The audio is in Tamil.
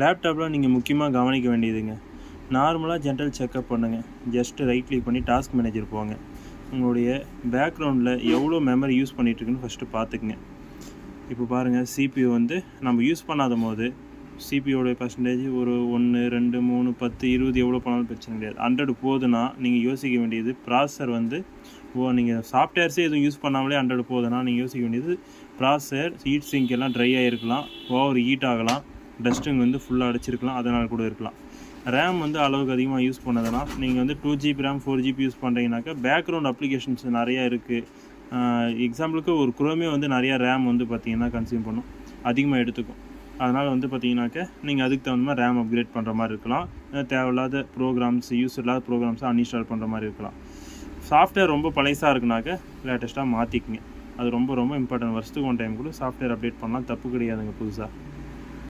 லேப்டாப்பில் நீங்கள் முக்கியமாக கவனிக்க வேண்டியதுங்க, நார்மலாக ஜென்ரல் செக்கப் பண்ணுங்கள். ஜஸ்ட்டு ரைட் கிளிக் பண்ணி டாஸ்க் மேனேஜர் போங்க. உங்களுடைய பேக்ரவுண்டில் எவ்வளோ மெமரி யூஸ் பண்ணிகிட்ருக்குன்னு ஃபஸ்ட்டு பார்த்துக்குங்க. இப்போ பாருங்கள், சிபியூ வந்து நம்ம யூஸ் பண்ணாத போது சிபியோடைய பர்சன்டேஜ் ஒரு 1, 2, 3, 10, 20 எவ்வளோ பண்ணாலும் பிரச்சனை கிடையாது. 100 போகுதுன்னா நீங்கள் யோசிக்க வேண்டியது ப்ராசஸர் வந்து நீங்கள் சாஃப்ட்வேர்ஸே எதுவும் யூஸ் பண்ணாமலே 100 போகுதுன்னா நீங்கள் யோசிக்க வேண்டியது ப்ராசஸர் ஹீட் சிங்க் எல்லாம் ட்ரை ஆகிருக்கலாம், ஓவர் ஹீட் ஆகலாம், டஸ்ட்டுங்க வந்து ஃபுல்லாக அடிச்சிருக்கலாம், அதனால் கூட இருக்கலாம். ரேம் வந்து அளவுக்கு அதிகமாக யூஸ் பண்ணதுனா நீங்கள் வந்து 2GB ரேம் 4GB யூஸ் பண்ணுறீங்கனாக்கா பேக்ரவுண்ட் அப்ளிகேஷன்ஸ் நிறையா இருக்குது. எக்ஸாம்பிளுக்கு ஒரு குரோமே வந்து நிறையா ரேம் வந்து பார்த்திங்கன்னா கன்சியூம் பண்ணும், அதிகமாக எடுத்துக்கும். அதனால் வந்து பார்த்திங்கனாக்கா நீங்கள் அதுக்கு தகுந்த மாதிரி ரேம் அப்கிரேட் பண்ணுற மாதிரி இருக்கலாம். தேவையில்லாத ப்ரோக்ராம்ஸ், யூஸ் இல்லாத ப்ரோக்ராம்ஸை அன்இன்ஸ்டால் பண்ணுற மாதிரி இருக்கலாம். சாஃப்ட்வேர் ரொம்ப பழைசாக இருக்குனாக்கா லேட்டஸ்ட்டாக மாற்றிக்குங்க. அது ரொம்ப ரொம்ப இம்பார்ட்டன்ட். வருஷத்துக்கு 1 டைம் கூட சாஃப்ட்வேர் அப்டேட் பண்ணலாம், தப்பு கிடையாதுங்க புதுசாக.